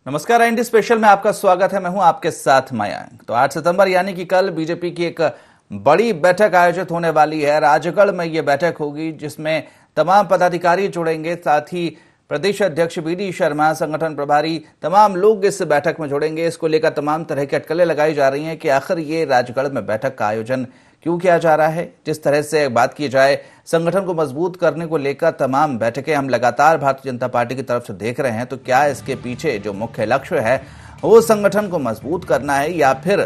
नमस्कार, इंडी स्पेशल में आपका स्वागत है। मैं हूं आपके साथ मयंक। तो 8 सितंबर यानी कि कल बीजेपी की एक बड़ी बैठक आयोजित होने वाली है। राजगढ़ में ये बैठक होगी जिसमें तमाम पदाधिकारी जुड़ेंगे, साथ ही प्रदेश अध्यक्ष बीडी शर्मा, संगठन प्रभारी, तमाम लोग इस बैठक में जुड़ेंगे। इसको लेकर तमाम तरह की अटकलें लगाई जा रही हैं कि आखिर ये राजगढ़ में बैठक का आयोजन क्यों किया जा रहा है। जिस तरह से बात की जाए, संगठन को मजबूत करने को लेकर तमाम बैठकें हम लगातार भारतीय जनता पार्टी की तरफ से देख रहे हैं। तो क्या इसके पीछे जो मुख्य लक्ष्य है वो संगठन को मजबूत करना है या फिर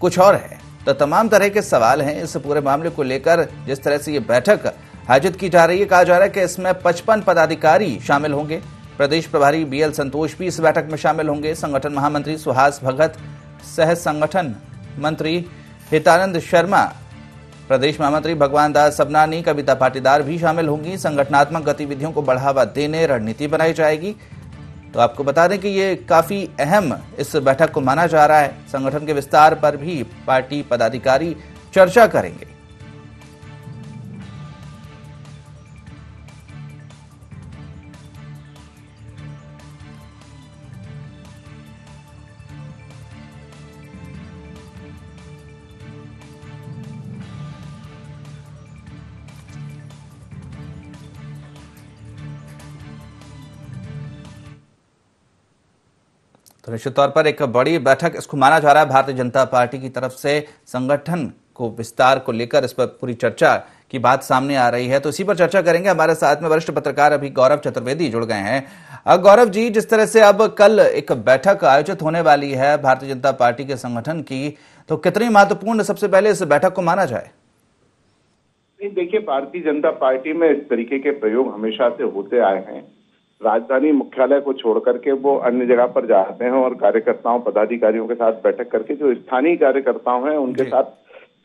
कुछ और है? तो तमाम तरह के सवाल हैं इस पूरे मामले को लेकर। जिस तरह से ये बैठक आयोजित की जा रही है, कहा जा रहा है कि इसमें 55 पदाधिकारी शामिल होंगे। प्रदेश प्रभारी बीएल संतोष भी इस बैठक में शामिल होंगे। संगठन महामंत्री सुहास भगत, सह संगठन मंत्री हितानंद शर्मा, प्रदेश महामंत्री भगवान दास सबनानी, कविता पाटीदार भी शामिल होंगी। संगठनात्मक गतिविधियों को बढ़ावा देने रणनीति बनाई जाएगी। तो आपको बता दें कि ये काफी अहम इस बैठक को माना जा रहा है। संगठन के विस्तार पर भी पार्टी पदाधिकारी चर्चा करेंगे। तो निश्चित तौर पर एक बड़ी बैठक इसको माना जा रहा है भारतीय जनता पार्टी की तरफ से। संगठन को विस्तार को लेकर इस पर पूरी चर्चा की बात सामने आ रही है। तो इसी पर चर्चा करेंगे। हमारे साथ में वरिष्ठ पत्रकार अभी गौरव चतुर्वेदी जुड़ गए हैं। गौरव जी, जिस तरह से अब कल एक बैठक आयोजित होने वाली है भारतीय जनता पार्टी के संगठन की, तो कितनी महत्वपूर्ण सबसे पहले इस बैठक को माना जाए? देखिए, भारतीय जनता पार्टी में इस तरीके के प्रयोग हमेशा से होते आए हैं। राजधानी मुख्यालय को छोड़ करके वो अन्य जगह पर जाते हैं और कार्यकर्ताओं, पदाधिकारियों के साथ बैठक करके जो स्थानीय कार्यकर्ताओं हैं उनके साथ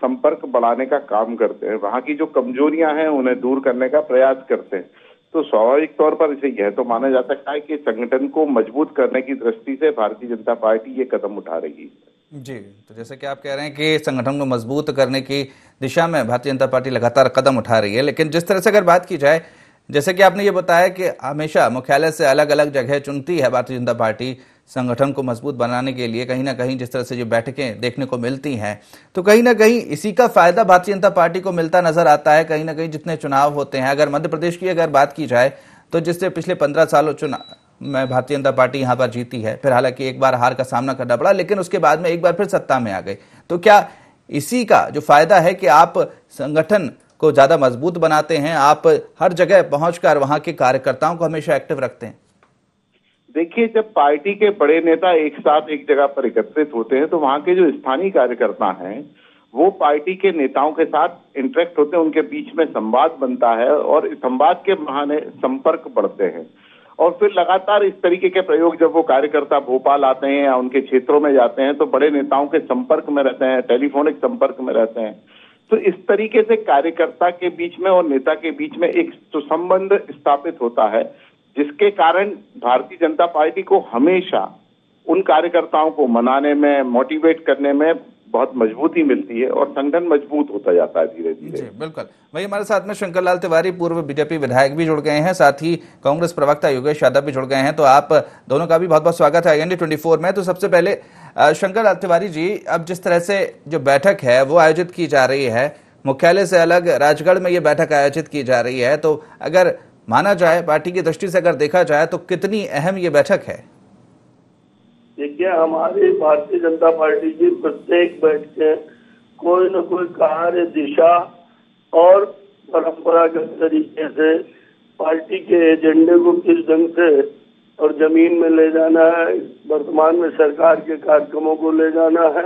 संपर्क बढ़ाने का काम करते हैं। वहां की जो कमजोरियां हैं उन्हें दूर करने का प्रयास करते हैं। तो स्वाभाविक तौर पर इसे यह तो माना जा सकता है कि संगठन को मजबूत करने की दृष्टि से भारतीय जनता पार्टी ये कदम उठा रही है। जी, तो जैसे कि आप कह रहे हैं कि संगठन को मजबूत करने की दिशा में भारतीय जनता पार्टी लगातार कदम उठा रही है, लेकिन जिस तरह से अगर बात की जाए, जैसे कि आपने ये बताया कि हमेशा मुख्यालय से अलग अलग जगह चुनती है भारतीय जनता पार्टी संगठन को मजबूत बनाने के लिए। कहीं ना कहीं जिस तरह से जो बैठकें देखने को मिलती हैं, तो कहीं ना कहीं इसी का फायदा भारतीय जनता पार्टी को मिलता नजर आता है। कहीं ना कहीं जितने चुनाव होते हैं, अगर मध्य प्रदेश की अगर बात की जाए, तो जिससे पिछले 15 सालों चुनाव में भारतीय जनता पार्टी यहाँ पर जीती है, फिर हालांकि एक बार हार का सामना करना पड़ा, लेकिन उसके बाद में एक बार फिर सत्ता में आ गई। तो क्या इसी का जो फायदा है कि आप संगठन को ज्यादा मजबूत बनाते हैं, आप हर जगह पहुंचकर वहां के कार्यकर्ताओं को हमेशा एक्टिव रखते हैं? देखिए, जब पार्टी के बड़े नेता एक साथ एक जगह पर एकत्रित होते हैं तो वहां के जो स्थानीय कार्यकर्ता हैं वो पार्टी के नेताओं के साथ इंटरेक्ट होते हैं, उनके बीच में संवाद बनता है और इस संवाद के बहाने संपर्क बढ़ते हैं। और फिर लगातार इस तरीके के प्रयोग जब वो कार्यकर्ता भोपाल आते हैं या उनके क्षेत्रों में जाते हैं तो बड़े नेताओं के संपर्क में रहते हैं, टेलीफोनिक संपर्क में रहते हैं। तो इस तरीके से कार्यकर्ता के बीच में और नेता के बीच में एक सुसंबंध स्थापित होता है, जिसके कारण भारतीय जनता पार्टी को हमेशा उन कार्यकर्ताओं को मनाने में, मोटिवेट करने में बहुत मजबूती मिलती है और संगठन मजबूत होता जाता है धीरे धीरे। जी बिल्कुल। वही हमारे साथ में शंकर लाल तिवारी, पूर्व बीजेपी विधायक भी जुड़ गए हैं, साथ ही कांग्रेस प्रवक्ता योगेश यादव भी जुड़ गए हैं। तो आप दोनों का भी बहुत बहुत स्वागत है इंडी 24 में। तो सबसे पहले शंकर लाल तिवारी जी, अब जिस तरह से जो बैठक है वो आयोजित की जा रही है, मुख्यालय से अलग राजगढ़ में ये बैठक आयोजित की जा रही है, तो अगर माना जाए, पार्टी की दृष्टि से अगर देखा जाए, तो कितनी अहम ये बैठक है? देखिए, हमारी भारतीय जनता पार्टी की प्रत्येक बैठकें कोई न कोई कार्य दिशा और परंपरागत तरीके से पार्टी के एजेंडे को किस ढंग से और जमीन में ले जाना है, वर्तमान में सरकार के कार्यक्रमों को ले जाना है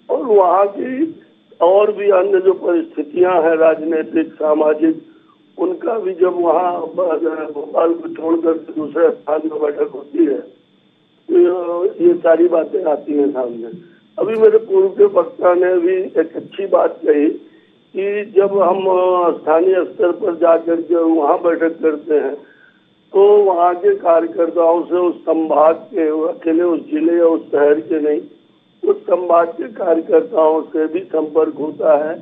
और वहाँ की और भी अन्य जो परिस्थितियां हैं राजनीतिक, सामाजिक, उनका भी जब वहाँ भोपाल को छोड़कर दूसरे स्थान में बैठक होती है तो ये सारी बातें आती हैं सामने। अभी मेरे पूर्व के वक्ता ने भी एक अच्छी बात कही कि जब हम स्थानीय स्तर पर जाकर के वहाँ बैठक करते हैं तो वहाँ के कार्यकर्ताओं से उस संभाग के, अकेले उस जिले या उस शहर के नहीं, उस संभाग के कार्यकर्ताओं से भी संपर्क होता है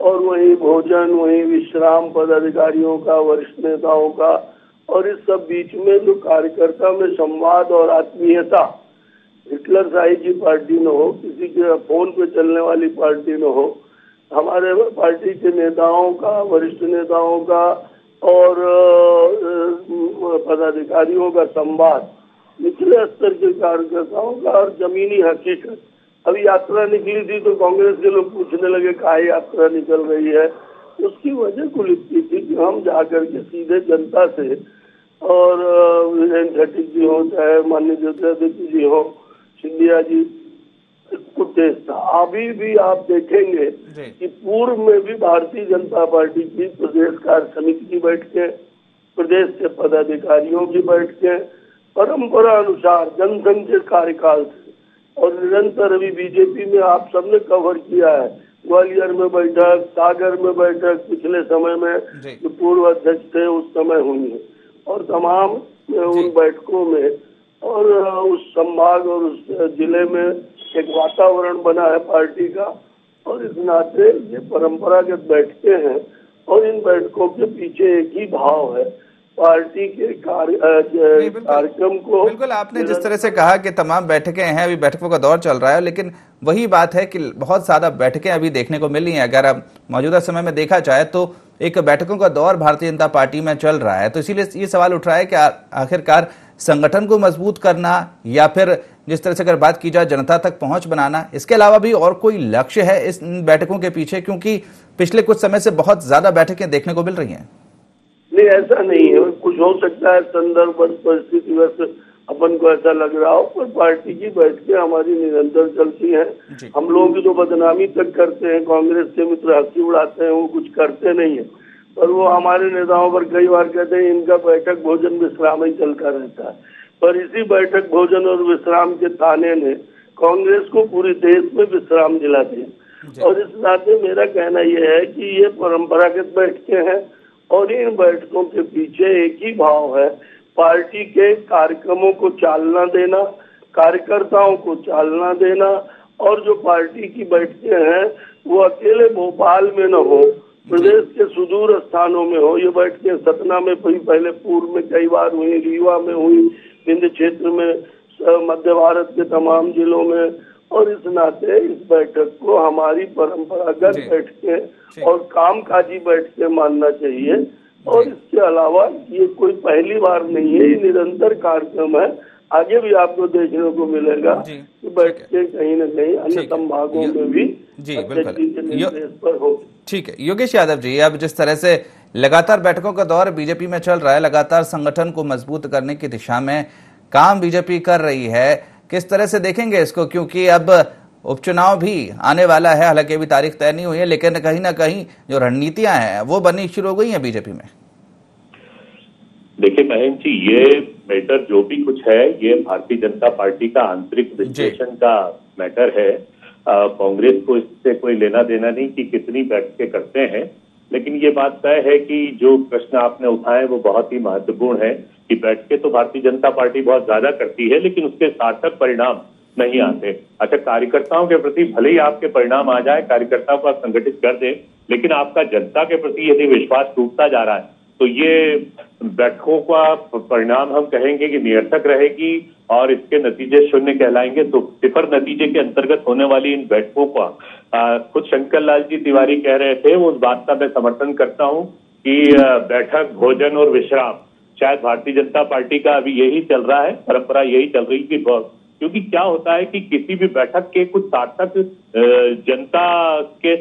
और वही भोजन, वही विश्राम पदाधिकारियों का, वरिष्ठ नेताओं का, और इस सब बीच में जो कार्यकर्ता में संवाद और आत्मीयता हिटलर शाही की पार्टी न हो, किसी के फोन पे चलने वाली पार्टी न हो। हमारे पार्टी के नेताओं का, वरिष्ठ नेताओं का और पदाधिकारियों का संवाद, निचले स्तर के कार्यकर्ताओं का और जमीनी हकीकत। अभी यात्रा निकली थी तो कांग्रेस के लोग पूछने लगे काहे यात्रा निकल रही है। उसकी वजह कुल इतनी थी कि हम जाकर के सीधे जनता से, और वीरेन खटीक जी हो, चाहे माननीय ज्योतिरादित्य जी हो, सिंधिया जी, कुतेश था। अभी भी आप देखेंगे कि पूर्व में भी भारतीय जनता पार्टी की प्रदेश कार्य समिति की बैठकें, प्रदेश के पदाधिकारियों की बैठकें परंपरा अनुसार जनसंघ के कार्यकाल से, और निरंतर अभी बीजेपी में आप सबने कवर किया है, ग्वालियर में बैठक, सागर में बैठक, पिछले समय में जो पूर्व अध्यक्ष थे उस समय हुई है, और तमाम उन बैठकों में और उस संभाग और उस जिले में एक वातावरण बना है पार्टी का। और इस नाते ये परंपरागत बैठकें हैं, और इन बैठकों के पीछे एक ही भाव है, पार्टी के कार्यक्रम को। बिल्कुल, आपने जिस तरह से कहा कि तमाम बैठकें हैं, अभी बैठकों का दौर चल रहा है, लेकिन वही बात है कि बहुत ज्यादा बैठकें अभी देखने को मिली हैं। अगर अब मौजूदा समय में देखा जाए तो एक बैठकों का दौर भारतीय जनता पार्टी में चल रहा है, तो इसीलिए ये सवाल उठ रहा है कि आखिरकार संगठन को मजबूत करना, या फिर जिस तरह से अगर बात की जाए जनता तक पहुंच बनाना, इसके अलावा भी और कोई लक्ष्य है इस बैठकों के पीछे? क्योंकि पिछले कुछ समय से बहुत ज्यादा बैठकें देखने को मिल रही हैं। नहीं, ऐसा नहीं है, कुछ हो सकता है संदर्भ परिस्थिति वैसे अपन को ऐसा लग रहा हो, पर पार्टी की बैठकें हमारी निरंतर चलती हैं। हम लोगों की तो बदनामी तक करते हैं, कांग्रेस के मित्र हंसी उड़ाते हैं, वो कुछ करते नहीं है, पर वो हमारे नेताओं पर कई बार कहते हैं इनका बैठक भोजन विश्राम ही चलता रहता है। पर इसी बैठक भोजन और विश्राम के ताने ने कांग्रेस को पूरे देश में विश्राम दिला दिया। और इस नाते मेरा कहना यह है कि ये परंपरागत बैठकें हैं, और इन बैठकों के पीछे एक ही भाव है, पार्टी के कार्यक्रमों को चालना देना, कार्यकर्ताओं को चालना देना। और जो पार्टी की बैठकें हैं वो अकेले भोपाल में न हो, प्रदेश के सुदूर स्थानों में हो। ये बैठकें सतना में पहले पूर्व में कई बार हुई, रीवा में हुई, विंध्य क्षेत्र में, मध्य भारत के तमाम जिलों में। और इस नाते इस बैठक को हमारी परंपरागत बैठकें और कामकाजी बैठकें मानना चाहिए। और इसके अलावा ये कोई पहली बार नहीं है, ये निरंतर कार्यक्रम है, आगे भी आपको देखने को मिलेगा कि बैठकें कहीं न कहीं अन्य संभागों में भी निर्देश पर हो। ठीक है योगेश यादव जी, अब जिस तरह से लगातार बैठकों का दौर बीजेपी में चल रहा है, लगातार संगठन को मजबूत करने की दिशा में काम बीजेपी कर रही है, किस तरह से देखेंगे इसको? क्योंकि अब उपचुनाव भी आने वाला है, हालांकि अभी तारीख तय नहीं हुई है, लेकिन कहीं ना कहीं जो रणनीतियां हैं वो बननी शुरू हो गई हैं बीजेपी में। देखिए महेंद्र जी, ये मैटर जो भी कुछ है ये भारतीय जनता पार्टी का आंतरिक विश्लेषण का मैटर है। कांग्रेस को इससे कोई लेना देना नहीं कि कितनी बैठकें करते हैं, लेकिन ये बात तय है कि जो प्रश्न आपने उठाए वो बहुत ही महत्वपूर्ण है कि बैठकें तो भारतीय जनता पार्टी बहुत ज्यादा करती है, लेकिन उसके सार्थक परिणाम नहीं आते। अच्छा, कार्यकर्ताओं के प्रति भले ही आपके परिणाम आ जाए, कार्यकर्ताओं को आप संगठित कर दें, लेकिन आपका जनता के प्रति यदि विश्वास टूटता जा रहा है तो ये बैठकों का परिणाम हम कहेंगे कि निरर्थक रहेगी और इसके नतीजे शून्य कहलाएंगे। तो सिफर नतीजे के अंतर्गत होने वाली इन बैठकों का खुद शंकर लाल जी तिवारी कह रहे थे, उस बात का मैं समर्थन करता हूं कि बैठक भोजन और विश्राम शायद भारतीय जनता पार्टी का अभी यही चल रहा है, परंपरा यही चल रही कि क्योंकि क्या होता है कि किसी भी बैठक के कुछ सार्थक जनता के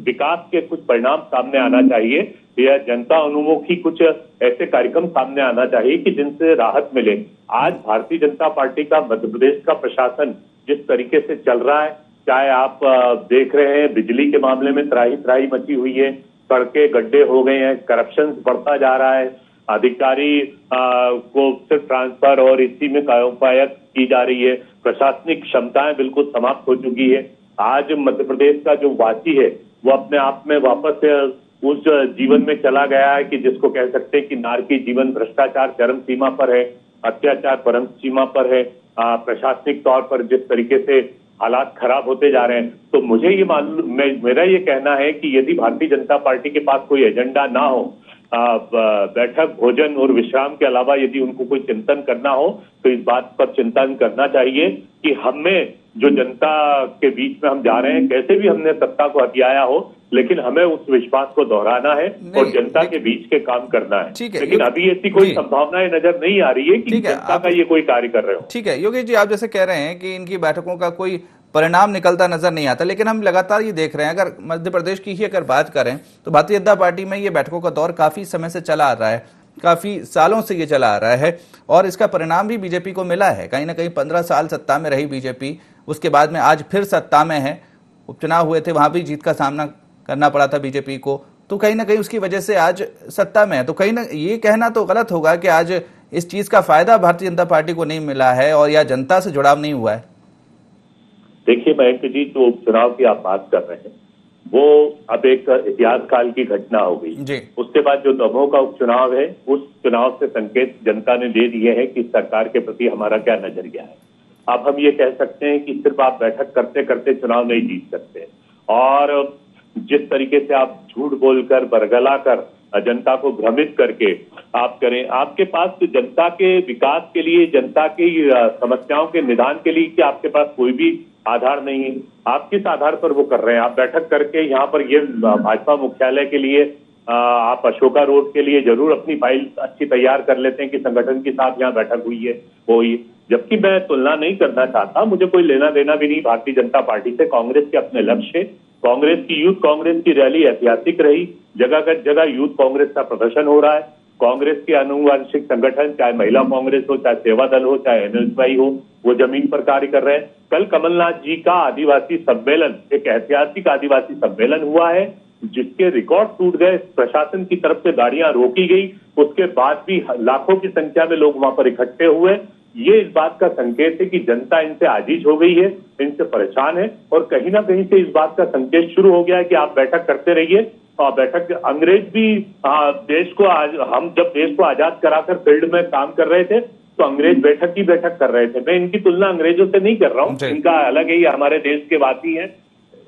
विकास के कुछ परिणाम सामने आना चाहिए, या जनता अनुमुखी कुछ ऐसे कार्यक्रम सामने आना चाहिए कि जिनसे राहत मिले। आज भारतीय जनता पार्टी का मध्य प्रदेश का प्रशासन जिस तरीके से चल रहा है, चाहे आप देख रहे हैं बिजली के मामले में त्राही त्राही मची हुई है, सड़कें गड्ढे हो गए हैं, करप्शन बढ़ता जा रहा है, अधिकारी को सिर्फ ट्रांसफर और इसी में कायोपायत की जा रही है, प्रशासनिक क्षमताएं बिल्कुल समाप्त हो चुकी है। आज मध्य प्रदेश का जो वासी है वो अपने आप में वापस उस जीवन में चला गया है कि जिसको कह सकते हैं कि नारकी जीवन, भ्रष्टाचार चरम सीमा पर है, अत्याचार परम सीमा पर है, प्रशासनिक तौर पर जिस तरीके से हालात खराब होते जा रहे हैं। तो मुझे ये मेरा ये कहना है कि यदि भारतीय जनता पार्टी के पास कोई एजेंडा ना हो, बैठक, भोजन और विश्राम के अलावा यदि उनको कोई चिंतन करना हो तो इस बात पर चिंतन करना चाहिए कि हमें जो जनता के बीच में हम जा रहे हैं, कैसे भी हमने सत्ता को हथियाया हो, लेकिन हमें उस विश्वास को दोहराना है और जनता के बीच के काम करना है। लेकिन अभी ऐसी कोई संभावनाएं नजर नहीं आ रही है कि जनता का ये कोई कार्य कर रहे हो। ठीक है योगेश जी, आप जैसे कह रहे हैं कि इनकी बैठकों का कोई परिणाम निकलता नजर नहीं आता, लेकिन हम लगातार ये देख रहे हैं, अगर मध्य प्रदेश की ही अगर बात करें तो भारतीय जनता पार्टी में ये बैठकों का दौर काफी समय से चला आ रहा है, काफी सालों से ये चला आ रहा है और इसका परिणाम भी बीजेपी को मिला है। कहीं ना कहीं 15 साल सत्ता में रही बीजेपी, उसके बाद में आज फिर सत्ता में है। उपचुनाव हुए थे, वहां भी जीत का सामना करना पड़ा था बीजेपी को, तो कहीं ना कहीं उसकी वजह से आज सत्ता में है। तो कहीं ना ये कहना तो गलत होगा कि आज इस चीज का फायदा भारतीय जनता पार्टी को नहीं मिला है और या जनता से जुड़ाव नहीं हुआ है। देखिए मयंक जी, जो उपचुनाव की आप बात कर रहे हैं वो अब एक इतिहास काल की घटना हो गई। उसके बाद जो दमोह का उपचुनाव है, उस चुनाव से संकेत जनता ने दे दिए हैं कि सरकार के प्रति हमारा क्या नजरिया है। अब हम ये कह सकते हैं कि सिर्फ आप बैठक करते करते चुनाव नहीं जीत सकते, और जिस तरीके से आप झूठ बोलकर, बरगला कर, जनता को भ्रमित करके आप करें, आपके पास तो जनता के विकास के लिए, जनता की समस्याओं के निदान के लिए कि आपके पास कोई भी आधार नहीं है। आप किस आधार पर वो कर रहे हैं? आप बैठक करके यहाँ पर ये भाजपा मुख्यालय के लिए, आप अशोका रोड के लिए जरूर अपनी फाइल अच्छी तैयार कर लेते हैं कि संगठन के साथ यहाँ बैठक हुई है, वो हुई। जबकि मैं तुलना नहीं करना चाहता, मुझे कोई लेना देना भी नहीं भारतीय जनता पार्टी से। कांग्रेस के अपने लक्ष्य, कांग्रेस की यूथ कांग्रेस की रैली ऐतिहासिक रही, जगह जगह यूथ कांग्रेस का प्रदर्शन हो रहा है। कांग्रेस के अनुवांशिक संगठन, चाहे महिला कांग्रेस हो, चाहे सेवा दल हो, चाहे एनएसवाई हो, वो जमीन पर कार्य कर रहे हैं। कल कमलनाथ जी का आदिवासी सम्मेलन, एक ऐतिहासिक आदिवासी सम्मेलन हुआ है जिसके रिकॉर्ड टूट गए, प्रशासन की तरफ से गाड़ियां रोकी गई, उसके बाद भी लाखों की संख्या में लोग वहां पर इकट्ठे हुए। ये इस बात का संकेत है कि जनता इनसे आजीज हो गई है, इनसे परेशान है, और कहीं ना कहीं से इस बात का संकेत शुरू हो गया है कि आप बैठक करते रहिए। और बैठक, अंग्रेज भी देश को, हम जब देश को आजाद कराकर फील्ड में काम कर रहे थे तो अंग्रेज बैठक की बैठक कर रहे थे। मैं इनकी तुलना अंग्रेजों से नहीं कर रहा हूँ, इनका अलग है, ये हमारे देश के वासी है,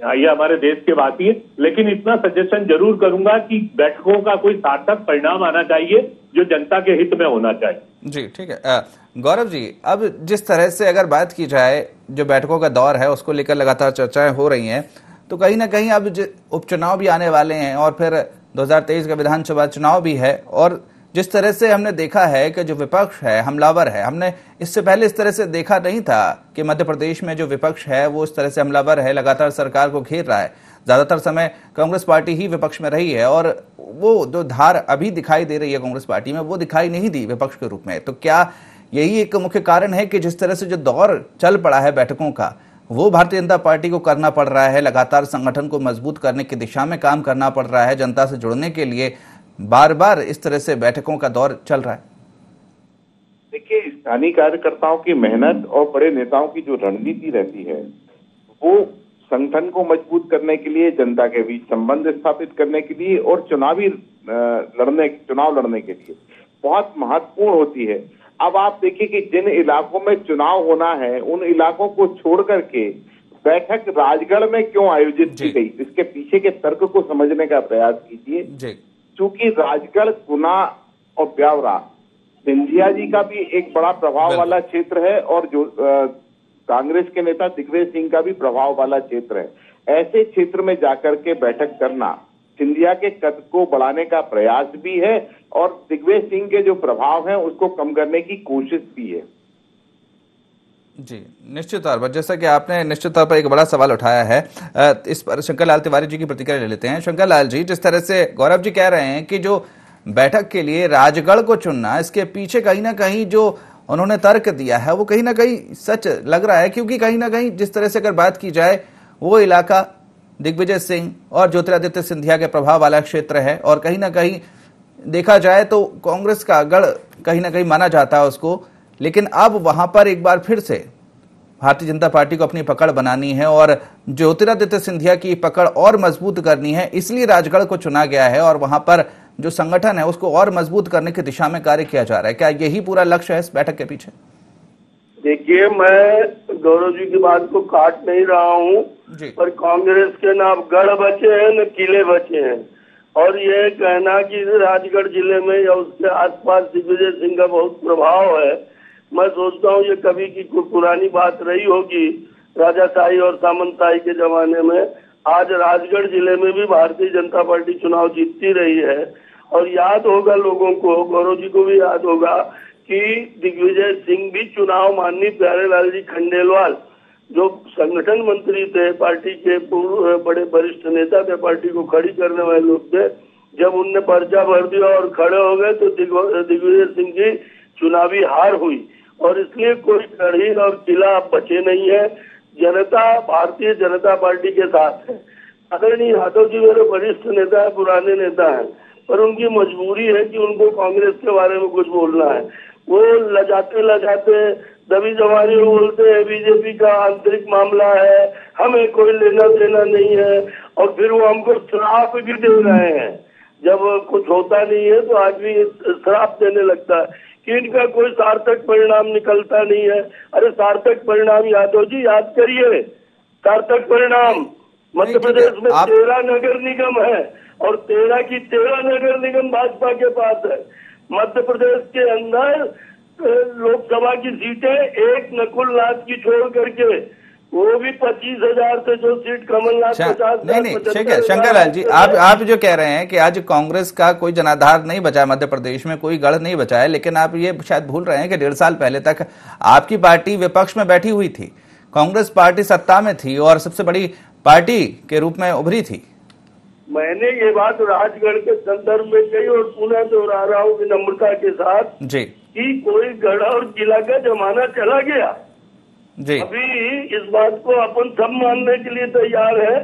ये हमारे देश के वासी है। लेकिन इतना सजेशन जरूर करूंगा कि बैठकों का कोई सार्थक परिणाम आना चाहिए जो जनता के हित में होना चाहिए। जी ठीक है गौरव जी, अब जिस तरह से अगर बात की जाए, जो बैठकों का दौर है उसको लेकर लगातार चर्चाएं हो रही हैं, तो कहीं ना कहीं अब उपचुनाव भी आने वाले हैं और फिर 2023 का विधानसभा चुनाव भी है, और जिस तरह से हमने देखा है कि जो विपक्ष है हमलावर है, हमने इससे पहले इस तरह से देखा नहीं था कि मध्य प्रदेश में जो विपक्ष है वो इस तरह से हमलावर है, लगातार सरकार को घेर रहा है। ज्यादातर समय कांग्रेस पार्टी ही विपक्ष में रही है और वो जो धार अभी दिखाई दे रही है कांग्रेस पार्टी में, वो दिखाई नहीं दी विपक्ष के रूप में। तो क्या यही एक मुख्य कारण है कि जिस तरह से जो दौर चल पड़ा है बैठकों का, वो भारतीय जनता पार्टी को करना पड़ रहा है, लगातार संगठन को मजबूत करने की दिशा में काम करना पड़ रहा है, जनता से जुड़ने के लिए बार बार इस तरह से बैठकों का दौर चल रहा है? देखिए, स्थानीय कार्यकर्ताओं की मेहनत और बड़े नेताओं की जो रणनीति रहती है, वो संगठन को मजबूत करने के लिए, जनता के बीच संबंध स्थापित करने के लिए और चुनाव लड़ने के लिए बहुत महत्वपूर्ण होती है। अब आप देखिए कि जिन इलाकों में चुनाव होना है, उन इलाकों को छोड़ करके बैठक राजगढ़ में क्यों आयोजित की गई, इसके पीछे के तर्क को समझने का प्रयास कीजिए। क्योंकि राजगढ़, गुना और ब्यावरा सिंधिया जी का भी एक बड़ा प्रभाव वाला क्षेत्र है और जो कांग्रेस के नेता दिग्विजय सिंह का भी प्रभाव वाला क्षेत्र है। ऐसे क्षेत्र में जाकर के बैठक करना सिंधिया के कद को बढ़ाने का प्रयास भी है और दिग्विजय सिंह के जो प्रभाव है उसको कम करने की कोशिश भी है। जी निश्चित तौर पर, जैसा कि आपने निश्चित तौर पर एक बड़ा सवाल उठाया है, इस पर शंकर लाल तिवारी जी की प्रतिक्रिया ले लेते हैं। शंकर लाल जी, जिस तरह से गौरव जी कह रहे हैं कि जो बैठक के लिए राजगढ़ को चुनना, इसके पीछे कहीं ना कहीं जो उन्होंने तर्क दिया है वो कहीं ना कहीं सच लग रहा है, क्योंकि कहीं ना कहीं जिस तरह से अगर बात की जाए, वो इलाका दिग्विजय सिंह और ज्योतिरादित्य सिंधिया के प्रभाव वाला क्षेत्र है और कहीं ना कहीं देखा जाए तो कांग्रेस का गढ़ कहीं ना कहीं माना जाता है उसको। लेकिन अब वहां पर एक बार फिर से भारतीय जनता पार्टी को अपनी पकड़ बनानी है और ज्योतिरादित्य सिंधिया की पकड़ और मजबूत करनी है, इसलिए राजगढ़ को चुना गया है और वहां पर जो संगठन है उसको और मजबूत करने की दिशा में कार्य किया जा रहा है। क्या यही पूरा लक्ष्य है इस बैठक के पीछे? देखिए, मैं गौरव जी की बात को काट नहीं रहा हूँ, पर कांग्रेस के ना गढ़ बचे हैं न किले बचे हैं, और ये कहना कि राजगढ़ जिले में या उसके आसपास दिग्विजय सिंह का बहुत प्रभाव है, मैं सोचता हूँ ये कभी की कोई पुरानी बात रही होगी राजाशाही और सामंतशाही के जमाने में। आज राजगढ़ जिले में भी भारतीय जनता पार्टी चुनाव जीतती रही है। और याद होगा लोगों को, गौरव जी को भी याद होगा कि दिग्विजय सिंह भी चुनाव माननीय प्यारेलाल जी खंडेलवाल जो संगठन मंत्री थे, पार्टी के पूर्व बड़े वरिष्ठ नेता थे, पार्टी को खड़ी करने वाले लोग थे, जब उनने पर्चा भर दिया और खड़े हो गए तो दिग्विजय सिंह की चुनावी हार हुई। और इसलिए कोई कड़ी और किला अब बचे नहीं है। जनता भारतीय जनता पार्टी के साथ है। आदरणीय यादव जी मेरे वरिष्ठ नेता है, पुराने नेता है, पर उनकी मजबूरी है कि उनको कांग्रेस के बारे में कुछ बोलना है। वो लजाते दबी जवानी बोलते हैं बीजेपी का आंतरिक मामला है, हमें कोई लेना देना नहीं है, और फिर वो हमको श्राप भी दे रहे हैं। जब कुछ होता नहीं है तो आदमी श्राप देने लगता है कि इनका कोई सार्थक परिणाम निकलता नहीं है। अरे सार्थक परिणाम यादव जी याद करिए, सार्थक परिणाम मध्य प्रदेश में 13 नगर निगम है और 13 की 13 नगर निगम भाजपा के पास है। मध्य प्रदेश के अंदर लोकसभा की सीटें एक नकुल नाथ की छोड़ करके वो भी 25,000 से जो सीट कमलनाथ 50 नहीं ठीक है शंकरलाल जी, आप जो कह रहे हैं कि आज कांग्रेस का कोई जनाधार नहीं बचा है, मध्य प्रदेश में कोई गढ़ नहीं बचा है, लेकिन आप ये शायद भूल रहे हैं कि 1.5 साल पहले तक आपकी पार्टी विपक्ष में बैठी हुई थी, कांग्रेस पार्टी सत्ता में थी और सबसे बड़ी पार्टी के रूप में उभरी थी। मैंने ये बात राजगढ़ के संदर्भ में कही और पुनः दोहरा रहा हूँ विनम्रता के साथ जी कि कोई गढ़ और किला का जमाना चला गया जी। अभी इस बात को अपन सब मानने के लिए तैयार है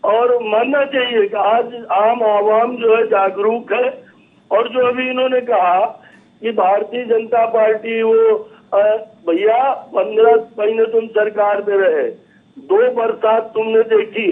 और मानना चाहिए कि आज आम आवाम जो है जागरूक है। और जो अभी इन्होंने कहा कि भारतीय जनता पार्टी वो भैया 15 महीने तुम सरकार में रहे, 2 बरसात तुमने देखी,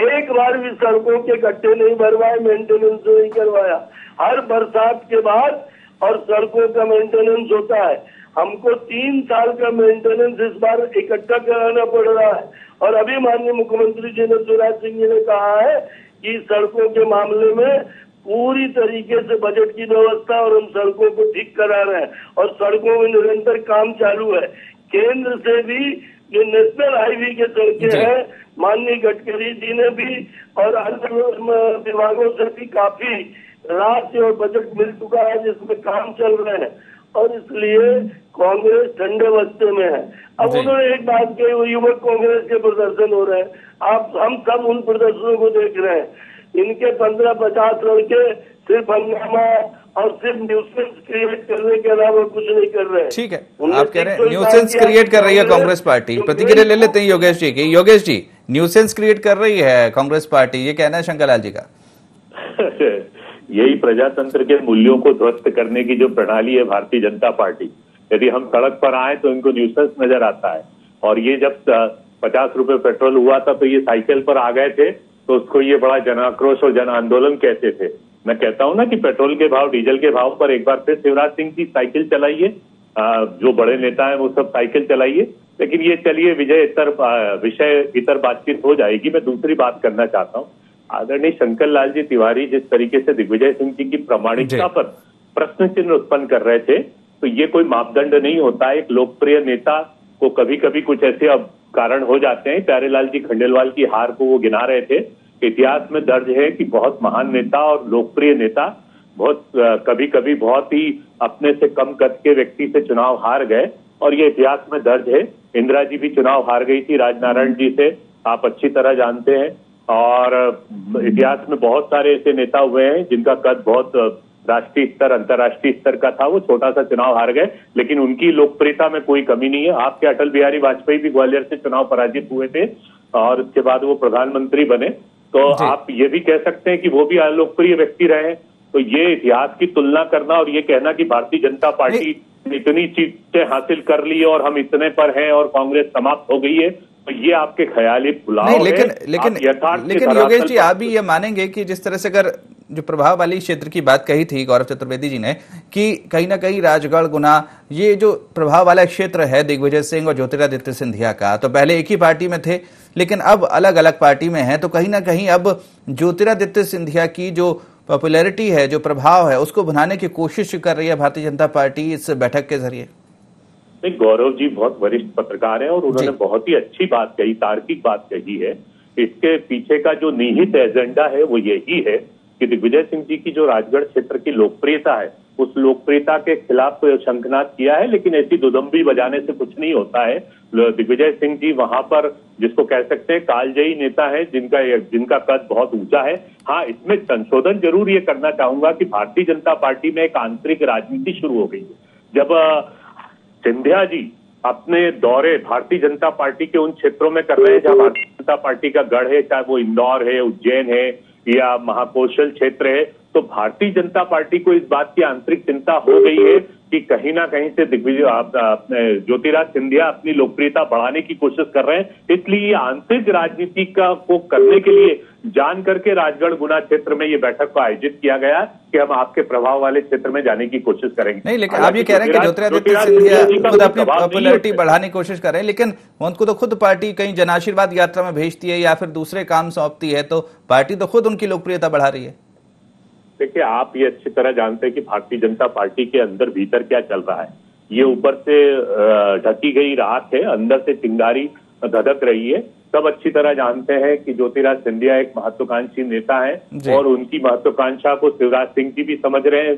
एक बार भी सड़कों के गड्ढे नहीं भरवाए, मेंटेनेंस नहीं करवाया। हर बरसात के बाद और सड़कों का मेंटेनेंस होता है। हमको 3 साल का मेंटेनेंस इस बार इकट्ठा कराना पड़ रहा है। और अभी माननीय मुख्यमंत्री जी ने शिवराज सिंह जी ने कहा है कि सड़कों के मामले में पूरी तरीके से बजट की व्यवस्था और हम सड़कों को ठीक करा रहे हैं और सड़कों में निरंतर काम चालू है। केंद्र से भी जो नेशनल हाईवे के सड़कें हैं, माननीय गडकरी जी ने भी और अन्य विभागों से भी काफी राशि और बजट मिल चुका है जिसमें काम चल रहे हैं। और इसलिए कांग्रेस ठंडे बस्ते में है। अब उन्होंने एक बात कही, वो युवक कांग्रेस के प्रदर्शन हो रहे हैं। हम सब उन प्रदर्शनों को देख रहे हैं। इनके 15-50 लड़के सिर्फ हंगामा और सिर्फ न्यूसेंस क्रिएट करने के अलावा कुछ नहीं कर रहे हैं। ठीक है, आप कह रहे हैं न्यूसेंस क्रिएट कर रही है कांग्रेस पार्टी। प्रतिक्रिया ले लेते हैं योगेश जी की। योगेश जी, न्यूसेंस क्रिएट कर रही है कांग्रेस पार्टी, ये कहना है शंकरलाल जी का। यही प्रजातंत्र के मूल्यों को ध्वस्त करने की जो प्रणाली है भारतीय जनता पार्टी। यदि हम सड़क पर आए तो इनको न्यूसेंस नजर आता है। और ये जब 50 रुपए पेट्रोल हुआ था तो ये साइकिल पर आ गए थे, तो उसको ये बड़ा जन आक्रोश और जन आंदोलन कहते थे। मैं कहता हूं ना कि पेट्रोल के भाव, डीजल के भाव पर एक बार फिर शिवराज सिंह की साइकिल चलाइए, जो बड़े नेता है वो सब साइकिल चलाइए। लेकिन ये चलिए विषय इतर बातचीत हो जाएगी। मैं दूसरी बात करना चाहता हूँ। आदरणीय शंकरलाल जी तिवारी जिस तरीके से दिग्विजय सिंह जी की प्रामाणिकता पर प्रश्न चिन्ह उत्पन्न कर रहे थे, तो ये कोई मापदंड नहीं होता। एक लोकप्रिय नेता को कभी कभी कुछ ऐसे अब कारण हो जाते हैं। प्यारेलाल जी खंडेलवाल की हार को वो गिना रहे थे। इतिहास में दर्ज है कि बहुत महान नेता और लोकप्रिय नेता बहुत कभी कभी बहुत ही अपने से कम कद के व्यक्ति से चुनाव हार गए, और ये इतिहास में दर्ज है। इंदिरा जी भी चुनाव हार गई थी राजनारायण जी से, आप अच्छी तरह जानते हैं। और इतिहास में बहुत सारे ऐसे नेता हुए हैं जिनका कद बहुत राष्ट्रीय स्तर, अंतर्राष्ट्रीय स्तर का था, वो छोटा सा चुनाव हार गए, लेकिन उनकी लोकप्रियता में कोई कमी नहीं है। आपके अटल बिहारी वाजपेयी भी ग्वालियर से चुनाव पराजित हुए थे और उसके बाद वो प्रधानमंत्री बने, तो आप ये भी कह सकते हैं कि वो भी अलोकप्रिय व्यक्ति रहे। तो ये इतिहास की तुलना करना और ये कहना कि भारतीय जनता पार्टी ने इतनी सीटें हासिल कर ली और हम इतने पर हैं और कांग्रेस समाप्त हो गई है, तो ये आपके ख्याली भुलाव है। लेकिन योगेश जी, आप भी ये मानेंगे कि जिस तरह से अगर जो प्रभाव वाली क्षेत्र की बात कही थी गौरव चतुर्वेदी जी ने कि कहीं ना कहीं राजगढ़, गुना, ये जो प्रभाव वाला क्षेत्र है दिग्विजय सिंह और ज्योतिरादित्य सिंधिया का, तो पहले एक ही पार्टी में थे, लेकिन अब अलग अलग पार्टी में हैं, तो कहीं ना कहीं अब ज्योतिरादित्य सिंधिया की जो पॉपुलैरिटी है, जो प्रभाव है, उसको बनाने की कोशिश कर रही है भारतीय जनता पार्टी इस बैठक के जरिए? गौरव जी बहुत वरिष्ठ पत्रकार हैं और उन्होंने बहुत ही अच्छी बात कही, तार्किक बात कही है। इसके पीछे का जो निहित एजेंडा है वो यही है कि दिग्विजय सिंह जी की जो राजगढ़ क्षेत्र की लोकप्रियता है, उस लोकप्रियता के खिलाफ शंखनाद किया है, लेकिन ऐसी दुदंबी बजाने से कुछ नहीं होता है। दिग्विजय सिंह जी वहां पर जिसको कह सकते हैं कालजयी नेता है, जिनका कद बहुत ऊंचा है। हाँ, इसमें संशोधन जरूर ये करना चाहूंगा कि भारतीय जनता पार्टी में एक आंतरिक राजनीति शुरू हो गई है। जब सिंधिया जी अपने दौरे भारतीय जनता पार्टी के उन क्षेत्रों में कर रहे हैं जहां भारतीय जनता पार्टी का गढ़ है, चाहे वो इंदौर है, उज्जैन है या महाकौशल क्षेत्र है, तो भारतीय जनता पार्टी को इस बात की आंतरिक चिंता हो गई है कि कहीं ना कहीं से दिग्विजय ज्योतिराज सिंधिया अपनी लोकप्रियता बढ़ाने की कोशिश कर रहे हैं। इसलिए आंतरिक राजनीति को करने के लिए जान करके राजगढ़ गुना क्षेत्र में ये बैठक को आयोजित किया गया कि हम आपके प्रभाव वाले क्षेत्र में जाने की कोशिश करेंगे। नहीं, लेकिन आप ये कह रहे हैं कि ज्योतिरादित्य सिंधिया खुद अपनी पॉपुलैरिटी बढ़ाने की कोशिश कर रहे हैं, लेकिन उनको तो खुद पार्टी कहीं जन आशीर्वाद यात्रा में भेजती है या फिर दूसरे काम सौंपती है, तो पार्टी तो खुद उनकी लोकप्रियता बढ़ा रही है। देखिए, आप ये अच्छी तरह जानते हैं कि भारतीय जनता पार्टी के अंदर भीतर क्या चल रहा है। ये ऊपर से ढकी गई राख है, अंदर से चिंगारी धधक रही है। सब अच्छी तरह जानते हैं कि ज्योतिराज सिंधिया एक महत्वाकांक्षी नेता है और उनकी महत्वाकांक्षा को शिवराज सिंह जी भी समझ रहे हैं,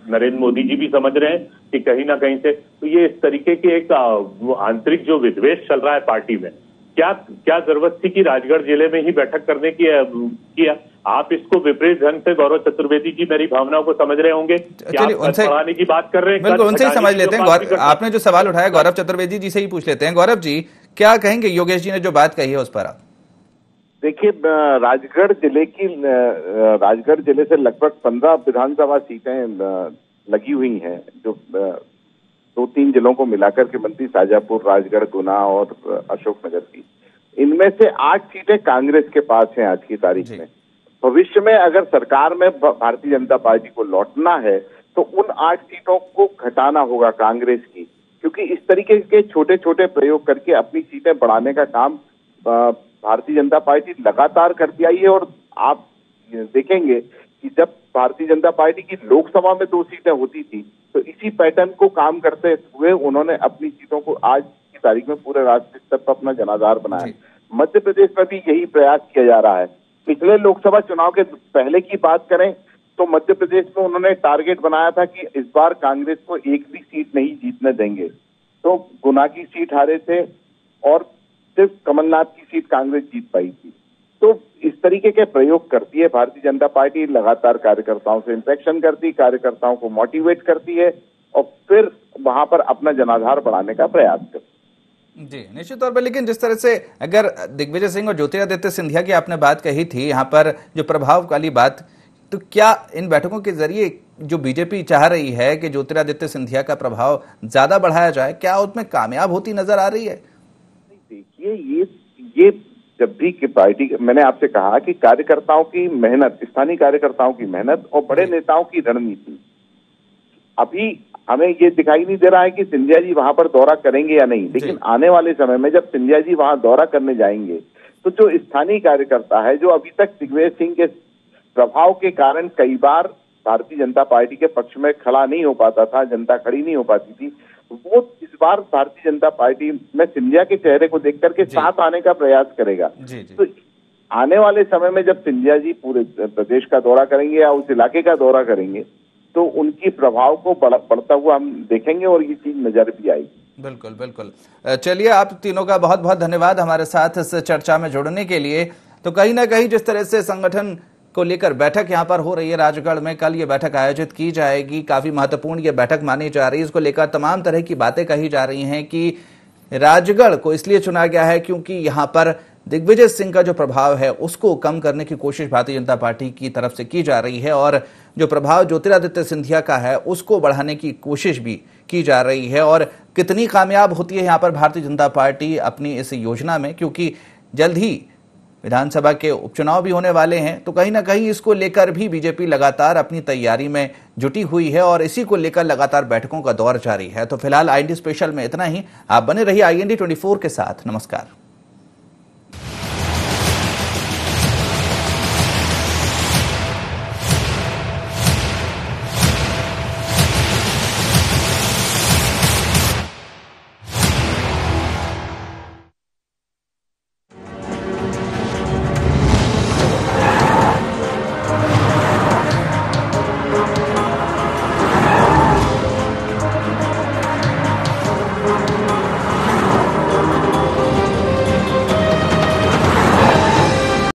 नरेंद्र मोदी जी भी समझ रहे हैं कि कहीं ना कहीं से तो ये इस तरीके की एक आंतरिक जो विद्वेष चल रहा है पार्टी में, क्या जरूरत थी कि राजगढ़ जिले में ही बैठक करने की किया। आप इसको विपरीत ढंग से गौरव चतुर्वेदी जी मेरी भावनाओं को समझ रहे होंगे कि आप कद बढ़ाने की बात कर रहे हैं। बिल्कुल, उनसे ही समझ लेते हैं। आपने जो सवाल उठाया गौरव चतुर्वेदी जी से ही पूछ लेते हैं। गौरव जी, क्या कहेंगे योगेश जी ने जो बात कही है उस पर आप? देखिए, राजगढ़ जिले से लगभग 15 विधानसभा सीटें लगी हुई हैं, जो 2-3 जिलों को मिलाकर के बनती, शाजापुर, राजगढ़, गुना और अशोकनगर की। इनमें से 8 सीटें कांग्रेस के पास हैं आज की तारीख में। भविष्य में अगर सरकार में भारतीय जनता पार्टी को लौटना है तो उन 8 सीटों को घटाना होगा कांग्रेस की, क्योंकि इस तरीके के छोटे छोटे प्रयोग करके अपनी सीटें बढ़ाने का काम भारतीय जनता पार्टी लगातार करती आई है। और आप देखेंगे कि जब भारतीय जनता पार्टी की लोकसभा में 2 सीटें होती थी तो इसी पैटर्न को काम करते हुए उन्होंने अपनी सीटों को आज की तारीख में पूरे राष्ट्रीय स्तर पर अपना जनाधार बनाया। मध्य प्रदेश में भी यही प्रयास किया जा रहा है। पिछले लोकसभा चुनाव के पहले की बात करें तो मध्य प्रदेश में उन्होंने टारगेट बनाया था कि इस बार कांग्रेस को एक भी सीट नहीं जीतने देंगे, तो गुना की सीट हारे थे और सिर्फ कमलनाथ की सीट कांग्रेस जीत पाई थी। तो इस तरीके के प्रयोग करती है भारतीय जनता पार्टी, लगातार कार्यकर्ताओं से इंटरेक्शन करती, कार्यकर्ताओं को मोटिवेट करती है और फिर वहां पर अपना जनाधार बढ़ाने का प्रयास करती है। जी, निश्चित तौर पर। लेकिन जिस तरह से अगर दिग्विजय सिंह और ज्योतिरादित्य सिंधिया की आपने बात कही थी, यहाँ पर जो प्रभाव वाली बात, तो क्या इन बैठकों के जरिए जो बीजेपी चाह रही है कि ज्योतिरादित्य सिंधिया का प्रभाव ज्यादा बढ़ाया जाए, क्या उसमें कामयाब होती नजर आ रही है? देखिए, ये जब भी कि पार्टी, मैंने आपसे कहा कि कार्यकर्ताओं की मेहनत, स्थानीय कार्यकर्ताओं की मेहनत और बड़े नेताओं की रणनीति, अभी हमें ये दिखाई नहीं दे रहा है कि सिंधिया जी वहां पर दौरा करेंगे या नहीं, लेकिन आने वाले समय में जब सिंधिया जी वहां दौरा करने जाएंगे तो जो स्थानीय कार्यकर्ता है, जो अभी तक दिग्विजय सिंह के प्रभाव के कारण कई बार भारतीय जनता पार्टी के पक्ष में खड़ा नहीं हो पाता था, जनता खड़ी नहीं हो पाती थी, वो इस बार भारतीय जनता पार्टी में सिंधिया के चेहरे को देख करके साथ आने का प्रयास करेगा। तो आने वाले समय में जब सिंधिया जी पूरे प्रदेश का दौरा करेंगे या उस इलाके का दौरा करेंगे तो उनकी प्रभाव को बढ़ता हुआ हम देखेंगे और ये चीज नजर भी आएगी। बिल्कुल बिल्कुल। चलिए, आप तीनों का बहुत बहुत धन्यवाद हमारे साथ इस चर्चा में जुड़ने के लिए। तो कहीं ना कहीं जिस तरह से संगठन को लेकर बैठक यहाँ पर हो रही है राजगढ़ में, कल ये बैठक आयोजित की जाएगी, काफी महत्वपूर्ण ये बैठक मानी जा रही है। इसको लेकर तमाम तरह की बातें कही जा रही हैं कि राजगढ़ को इसलिए चुना गया है क्योंकि यहाँ पर दिग्विजय सिंह का जो प्रभाव है उसको कम करने की कोशिश भारतीय जनता पार्टी की तरफ से की जा रही है और जो प्रभाव ज्योतिरादित्य सिंधिया का है उसको बढ़ाने की कोशिश भी की जा रही है। और कितनी कामयाब होती है यहाँ पर भारतीय जनता पार्टी अपनी इस योजना में, क्योंकि जल्द ही विधानसभा के उपचुनाव भी होने वाले हैं, तो कहीं ना कहीं इसको लेकर भी बीजेपी लगातार अपनी तैयारी में जुटी हुई है और इसी को लेकर लगातार बैठकों का दौर जारी है। तो फिलहाल IND स्पेशल में इतना ही। आप बने रहिए IND 24 के साथ। नमस्कार।